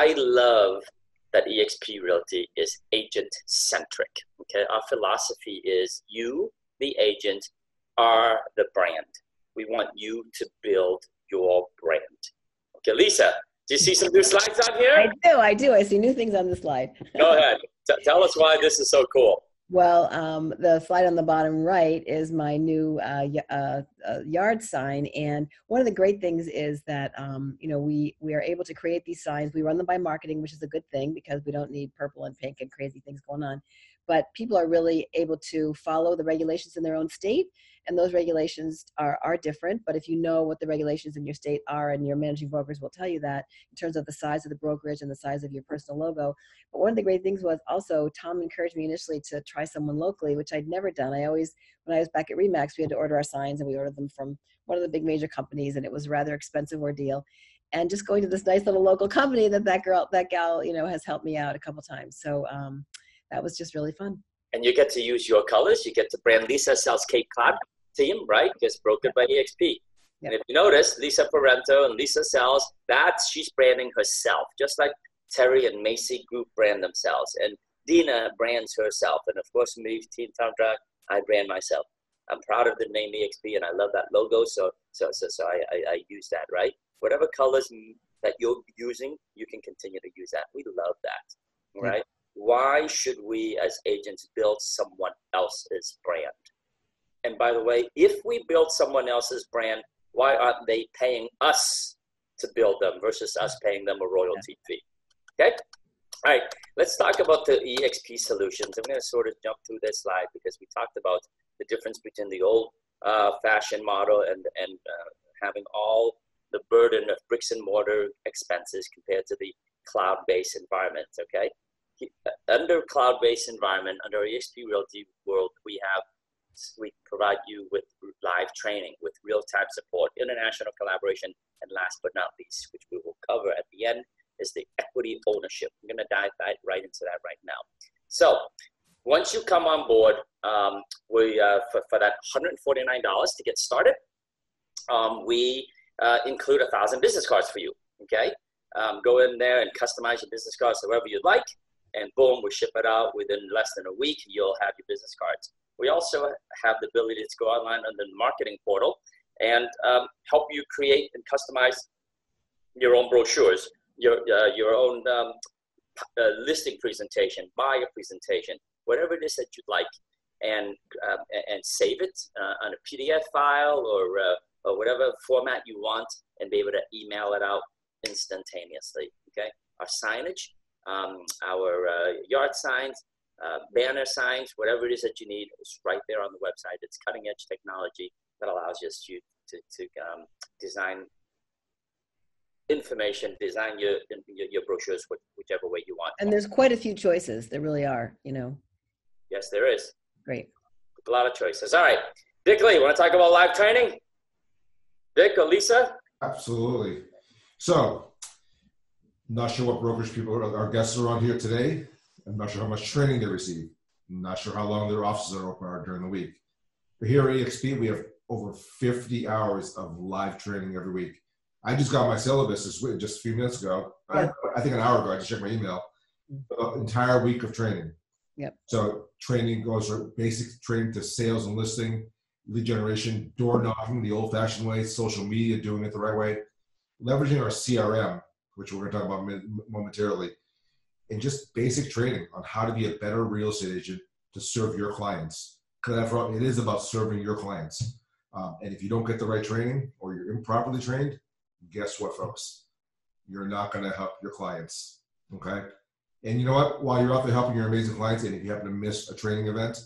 I love that eXp Realty is agent-centric, okay? Our philosophy is you, the agent, are the brand. We want you to build your brand. Okay, Lisa, do you see some new slides on here? I do. I see new things on the slide. Go ahead. Tell us why this is so cool. Well, the slide on the bottom right is my new yard sign, and one of the great things is that you know, we are able to create these signs. We run them by marketing, which is a good thing because we don't need purple and pink and crazy things going on. But people are really able to follow the regulations in their own state, and those regulations are different. But if you know what the regulations in your state are, and your managing brokers will tell you that in terms of the size of the brokerage and the size of your personal logo. But one of the great things was also Tom encouraged me initially to try someone locally, which I'd never done. I always, when I was back at RE/MAX, we had to order our signs, and we ordered them from one of the big major companies, and it was a rather expensive ordeal. And just going to this nice little local company that gal, you know, has helped me out a couple times. So that was just really fun. And you get to use your colors. You get to brand Lisa Sells Cape Cod team, right? Because brokered by eXp. Yep. And if you notice, Lisa Parento and Lisa Sells, she's branding herself, just like Terry and Macy Group brand themselves. And Dina brands herself. And of course, me, Team Tantra, I brand myself. I'm proud of the name eXp, and I love that logo. So I use that, right? Whatever colors that you're using, you can continue to use that. We love that, right? Yep. Why should we as agents build someone else's brand? And by the way, if we build someone else's brand, why aren't they paying us to build them versus us paying them a royalty fee? Okay? All right, let's talk about the eXp solutions. I'm going to sort of jump through this slide because we talked about the difference between the old fashioned model and having all the burden of bricks and mortar expenses compared to the cloud-based environment, okay? Under cloud-based environment, under eXp Realty world, we provide you with live training, with real-time support, international collaboration, and last but not least, which we will cover at the end, is the equity ownership. I'm going to dive right into that right now. So once you come on board, for that $149 to get started, we include 1,000 business cards for you, okay? Go in there and customize your business cards however you'd like, and boom, we ship it out within less than a week. You'll have your business cards. We also have the ability to go online on the marketing portal and help you create and customize your own brochures, your own listing presentation, buyer presentation, whatever it is that you'd like, and save it on a PDF file or whatever format you want, and be able to email it out instantaneously. Okay, our signage, our yard signs, banner signs, whatever it is that you need, is right there on the website. It's cutting edge technology that allows you to design information, design your brochures whichever way you want. And there's quite a few choices. There really are, you know. Yes, there is. Great. A lot of choices. All right. Dick Lee, want to talk about live training? Dick or Lisa? Absolutely. So, not sure what brokerage people, our guests are on here today. I'm not sure how much training they receive. I'm not sure how long their offices are open during the week. But here at eXp, we have over 50 hours of live training every week. I just got my syllabus this week, just a few minutes ago. I think an hour ago, I just checked my email. An entire week of training. Yep. So training goes from basic training to sales and listing, lead generation, door knocking the old-fashioned way, social media, doing it the right way, leveraging our CRM, which we're going to talk about momentarily, and just basic training on how to be a better real estate agent to serve your clients. Because after all, it is about serving your clients. And if you don't get the right training or you're improperly trained, guess what, folks? You're not going to help your clients, okay? And you know what? While you're out there helping your amazing clients, and if you happen to miss a training event,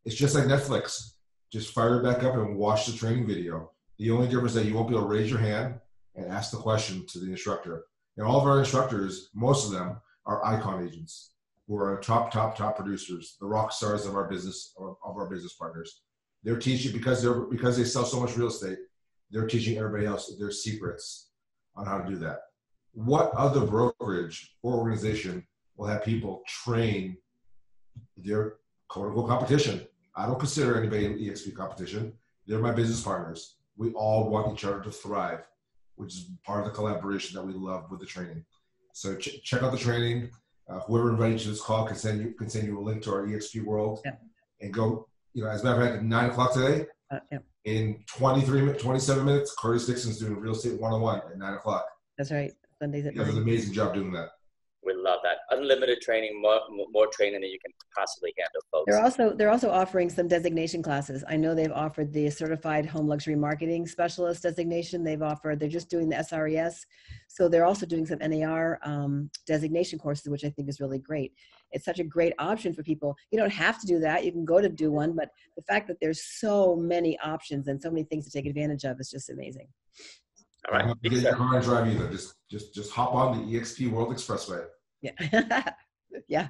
it's just like Netflix. Just fire it back up and watch the training video. The only difference is that you won't be able to raise your hand and ask the question to the instructor. And all of our instructors, most of them, are icon agents who are top producers, the rock stars of our business, of our business partners. They're teaching because they sell so much real estate. They're teaching everybody else their secrets on how to do that. What other brokerage or organization will have people train their quote-unquote competition? I don't consider anybody an eXp competition. They're my business partners. We all want each other to thrive, which is part of the collaboration that we love with the training. So check out the training. Whoever invited you to this call can send you a link to our eXp world, and go. As a matter of fact, at 9 o'clock today, in 27 minutes, Curtis Dixon's doing Real Estate 101 at 9 o'clock. That's right. Sundays at 9. He does an amazing job doing that. We love that. Unlimited training, more training than you can possibly handle, folks. They're also offering some designation classes. I know they've offered the Certified Home Luxury Marketing Specialist designation. They're just doing the SRES. So they're also doing some NAR designation courses, which I think is really great. It's such a great option for people. You don't have to do that. You can go to do one, but the fact that there's so many options and so many things to take advantage of is just amazing. All right. Don't have to get your car and drive either. Just hop on the eXp World Expressway. Yeah. Yeah.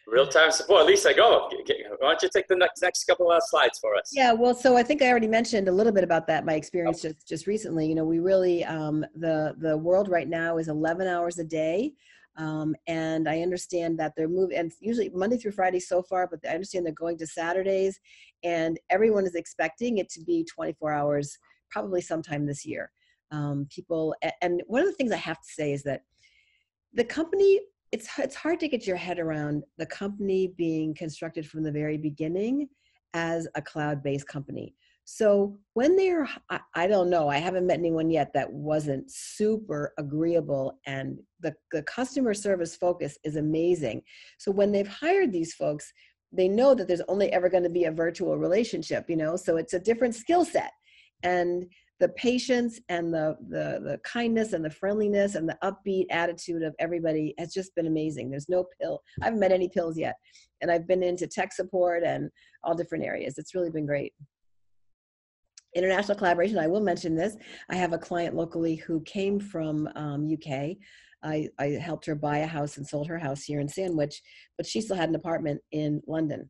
Real-time support. Lisa, go. Why don't you take the next couple of slides for us? Yeah, well, so I think I already mentioned a little bit about that, my experience just recently. We really, the world right now is 11 hours a day. And I understand that they're moving, and usually Monday through Friday so far, but I understand they're going to Saturdays, and everyone is expecting it to be 24 hours, probably sometime this year. People, and one of the things I have to say is that the company, it's hard to get your head around the company being constructed from the very beginning as a cloud-based company. So when I don't know, I haven't met anyone yet that wasn't super agreeable, and the customer service focus is amazing. So when they've hired these folks, they know that there's only ever going to be a virtual relationship, so it's a different skill set. And the patience and the kindness and the friendliness and the upbeat attitude of everybody has just been amazing. There's no pill. I haven't met any pills yet. And I've been into tech support and all different areas. It's really been great. International collaboration, I will mention this. I have a client locally who came from UK. I helped her buy a house and sold her house here in Sandwich, but she still had an apartment in London.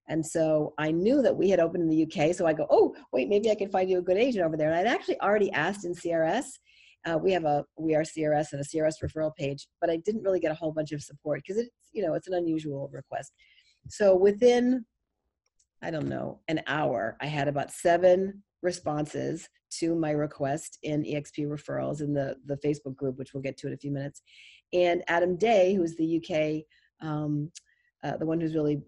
And so I knew that we had opened in the UK. So I go, oh, wait, maybe I can find you a good agent over there. And I'd actually already asked in CRS. We are CRS and a CRS referral page, but I didn't really get a whole bunch of support because it's an unusual request. So within, I don't know, an hour, I had about 7 responses to my request in eXp referrals in the Facebook group, which we'll get to in a few minutes. And Adam Day, who's the UK, the one who's really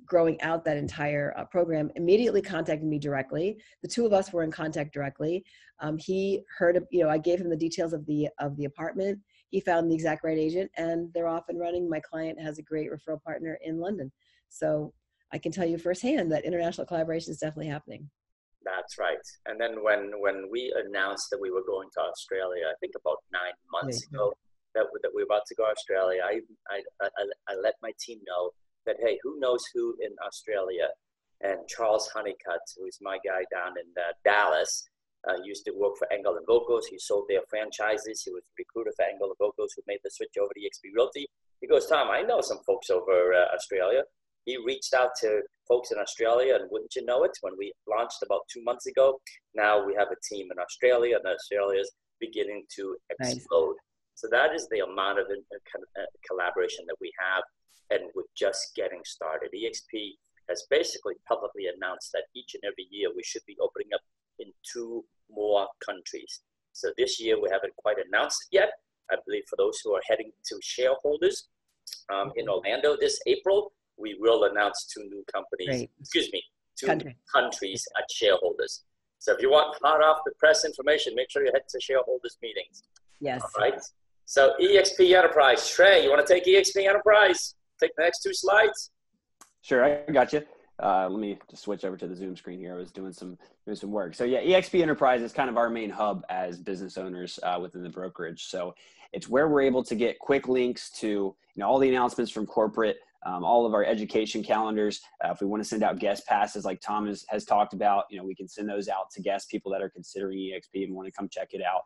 growing out that entire program, immediately contacted me directly. The two of us were in contact directly. He heard, I gave him the details of the apartment. He found the exact right agent, and they're off and running. My client has a great referral partner in London. So I can tell you firsthand that international collaboration is definitely happening. That's right. And then when we announced that we were going to Australia, I think about 9 months ago, that we were about to go to Australia, I let my team know that, hey, who knows who in Australia? And Charles Honeycutt, who's my guy down in Dallas, used to work for Engel & Vocos. He sold their franchises. He was a recruiter for Engel & Vocos who made the switch over to eXp Realty. He goes, Tom, I know some folks over Australia. He reached out to folks in Australia, and wouldn't you know it, when we launched about 2 months ago, now we have a team in Australia, and Australia is beginning to explode. Nice. So that is the amount of collaboration that we have, and we're just getting started. eXp has basically publicly announced that each and every year we should be opening up in 2 more countries. So this year we haven't quite announced it yet. I believe for those who are heading to shareholders in Orlando this April, we will announce 2 new companies, two countries at shareholders. So if you want hot off the press information, make sure you head to shareholders meetings. Yes. All right. So eXp Enterprise. Trey, you want to take eXp Enterprise? Take the next 2 slides. Sure, I got you. Let me just switch over to the Zoom screen here. I was doing some work. So yeah, eXp Enterprise is kind of our main hub as business owners within the brokerage. So it's where we're able to get quick links to all the announcements from corporate, all of our education calendars. If we want to send out guest passes like Tom has talked about, we can send those out to guest people that are considering eXp and want to come check it out.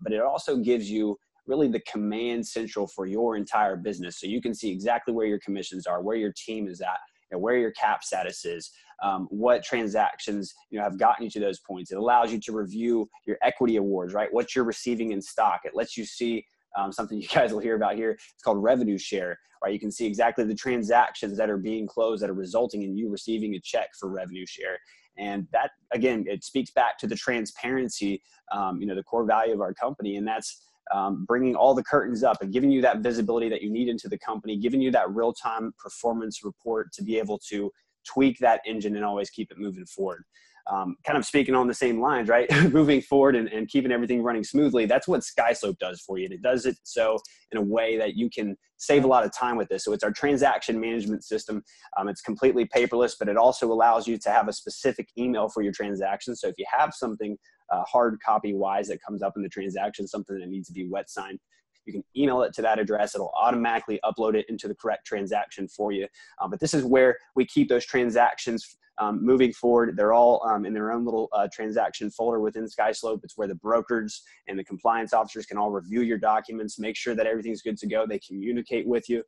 But it also gives you really the command central for your entire business. So you can see exactly where your commissions are, where your team is at, where your cap status is, what transactions have gotten you to those points. It allows you to review your equity awards, right? What you're receiving in stock. It lets you see something you guys will hear about here. It's called revenue share, right? You can see exactly the transactions that are being closed that are resulting in you receiving a check for revenue share. And that, again, it speaks back to the transparency, the core value of our company. And that's bringing all the curtains up and giving you that visibility that you need into the company, giving you that real-time performance report to be able to tweak that engine and always keep it moving forward. Kind of speaking on the same lines, right? Moving forward and keeping everything running smoothly. That's what SkySlope does for you. And it does it so in a way that you can save a lot of time with this. So it's our transaction management system. It's completely paperless, but it also allows you to have a specific email for your transaction. So if you have something hard copy wise that comes up in the transaction, something that needs to be wet signed, you can email it to that address. It'll automatically upload it into the correct transaction for you. But this is where we keep those transactions moving forward. They're all in their own little transaction folder within SkySlope. It's where the brokers and the compliance officers can all review your documents, make sure that everything's good to go. They communicate with you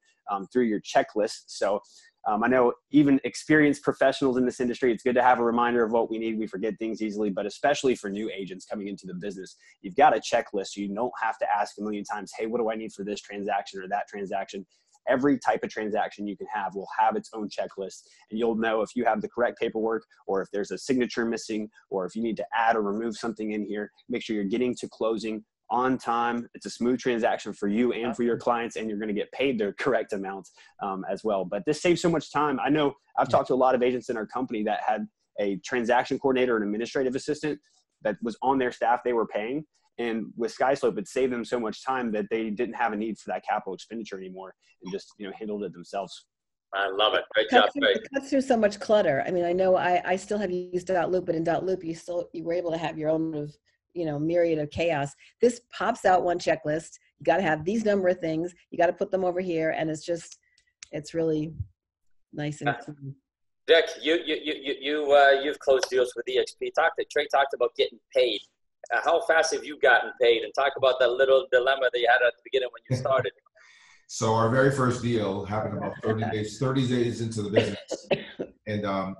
through your checklist. So I know even experienced professionals in this industry, it's good to have a reminder of what we need. We forget things easily, but especially for new agents coming into the business, you've got a checklist. So you don't have to ask a million times, hey, what do I need for this transaction or that transaction? Every type of transaction you can have will have its own checklist, and you'll know if you have the correct paperwork or if there's a signature missing or if you need to add or remove something in here. Make sure you're getting to closing on time. It's a smooth transaction for you and for your clients, and you're going to get paid the correct amount as well. But this saves so much time. I know I've talked to a lot of agents in our company that had a transaction coordinator, an administrative assistant that was on their staff they were paying. And with SkySlope, it saved them so much time that they didn't have a need for that capital expenditure anymore and just, handled it themselves. I love it. Great job. It cuts through so much clutter. I mean, I know I still have used .loop, but in .loop, you were able to have your own myriad of chaos. This pops out one checklist. You got to have these number of things. You got to put them over here. And it's really nice and clean. Dick, you've closed deals with eXp. Trey talked about getting paid. How fast have you gotten paid? And talk about that little dilemma that you had at the beginning when you started. So our very first deal happened about 30 days into the business. And, I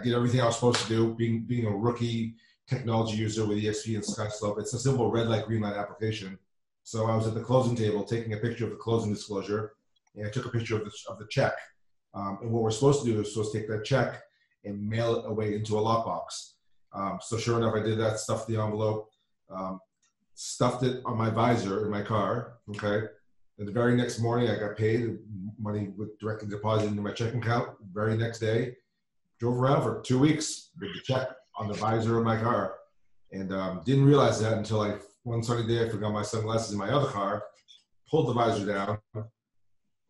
did everything I was supposed to do, being a rookie technology user with eXp and SkySlope. It's a simple red light, green light application. So I was at the closing table taking a picture of the closing disclosure, and I took a picture of the check. And what we're supposed to do is take that check and mail it away into a lockbox. So sure enough, I did that, stuffed the envelope, stuffed it on my visor in my car, okay? And the very next morning, I got paid. Money was directly deposited into my checking account. The very next day, drove around for 2 weeks with the check on the visor of my car. And didn't realize that until one sunny day, I forgot my sunglasses in my other car, pulled the visor down,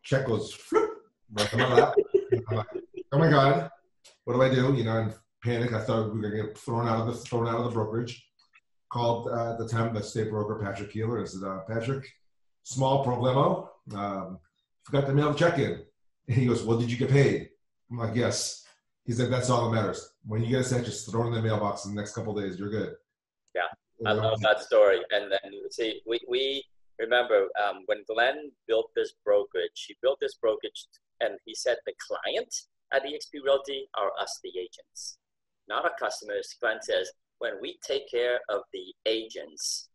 check goes right on my lap. I'm like, oh my God, what do I do? And panic. I thought we were going to get thrown out of the brokerage. Called at the time the state broker, Patrick Keeler. I said, Patrick, small problemo. Forgot to mail the check in. And he goes, well, did you get paid? I'm like, yes. He's like, that's all that matters. When you get a check, just throw it in the mailbox in the next couple of days. You're good. Yeah, I love that story. And then see, we remember when Glenn built this brokerage, and he said the client at eXp Realty are us, the agents, not our customers. Glenn says, when we take care of the agents,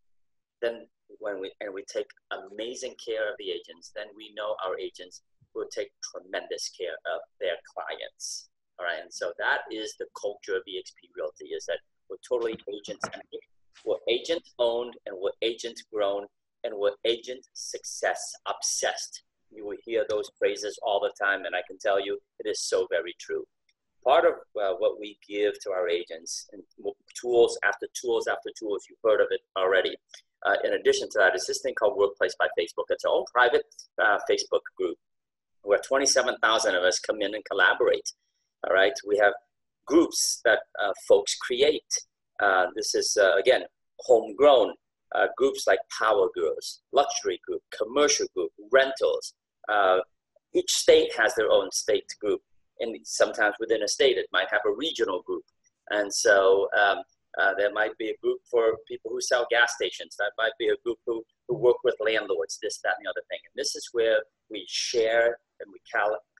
then we take amazing care of the agents, then we know our agents will take tremendous care of their clients. All right, and so that is the culture of eXp Realty, is that we're totally agent-centric, we're agent-owned, and we're agent-grown, and we're agent success obsessed. You will hear those phrases all the time, and I can tell you it is so very true. Part of what we give to our agents, and tools after tools after tools, you've heard of it already. In addition to that, is this thing called Workplace by Facebook. It's our own private Facebook group where 27,000 of us come in and collaborate. All right, we have groups that folks create. This is, again, homegrown groups like Power Girls, Luxury Group, Commercial Group, Rentals. Each state has their own state group. And sometimes within a state, it might have a regional group. And so there might be a group for people who sell gas stations. That might be a group who work with landlords, this, that, and the other thing. And this is where we share and we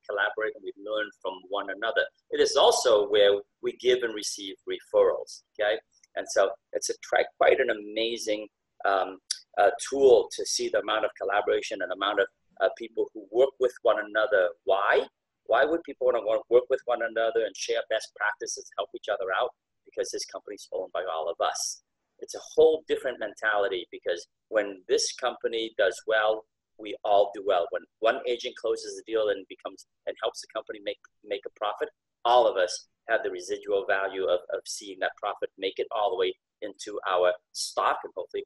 collaborate and we learn from one another. It is also where we give and receive referrals, okay? And so it's quite an amazing tool to see the amount of collaboration and amount of people who work with one another. Why? Why would people want to work with one another and share best practices, help each other out? Because this company's owned by all of us. it's a whole different mentality, because when this company does well, we all do well. When one agent closes the deal and helps the company make a profit, all of us have the residual value of seeing that profit make it all the way into our stock, and hopefully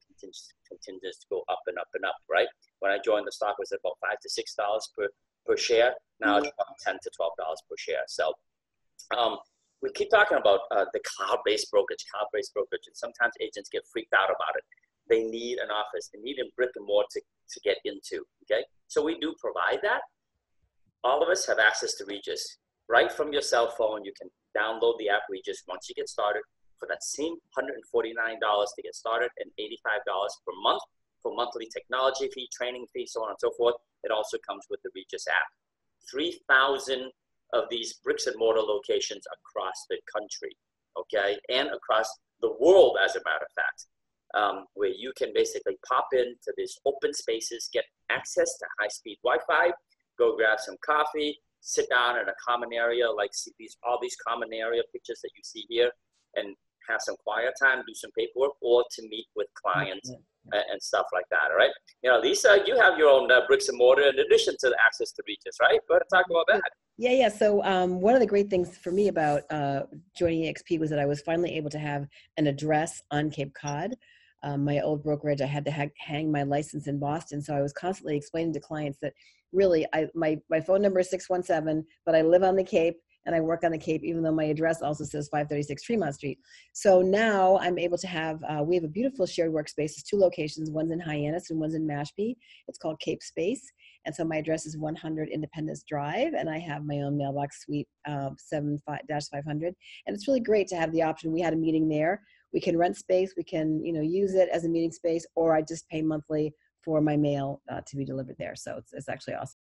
continues to go up and up and up, right? When I joined, the stock was at about $5 to $6 per share. Now it's about $10 to $12 per share. So we keep talking about the cloud-based brokerage, and sometimes agents get freaked out about it. They need an office, they need a brick and mortar to get into, okay? So we do provide that. All of us have access to Regis. Right from your cell phone, you can download the app Regis once you get started for that same $149 to get started, and $85 per month for monthly technology fee, training fee, so on and so forth. It also comes with the Regis app. 3,000 of these bricks and mortar locations across the country, okay, and across the world, as a matter of fact, where you can basically pop into these open spaces, get access to high-speed Wi-Fi, go grab some coffee, sit down in a common area, like see all these common area pictures that you see here, and have some quiet time, do some paperwork, or to meet with clients and stuff like that, all right? You know, Lisa, you have your own bricks and mortar in addition to the access to Regis, right? Go ahead and talk about that. Yeah. So one of the great things for me about joining eXp was that I was finally able to have an address on Cape Cod. My old brokerage, I had to hang my license in Boston, so I was constantly explaining to clients that really my phone number is 617, but I live on the Cape and I work on the Cape, even though my address also says 536 Tremont Street. So now I'm able to have, we have a beautiful shared workspace. It's 2 locations, one's in Hyannis and one's in Mashpee. It's called Cape Space. And so my address is 100 Independence Drive, and I have my own mailbox suite 7-500. And it's really great to have the option. We had a meeting there. We can rent space, we can, use it as a meeting space, or I just pay monthly for my mail to be delivered there. So it's actually awesome.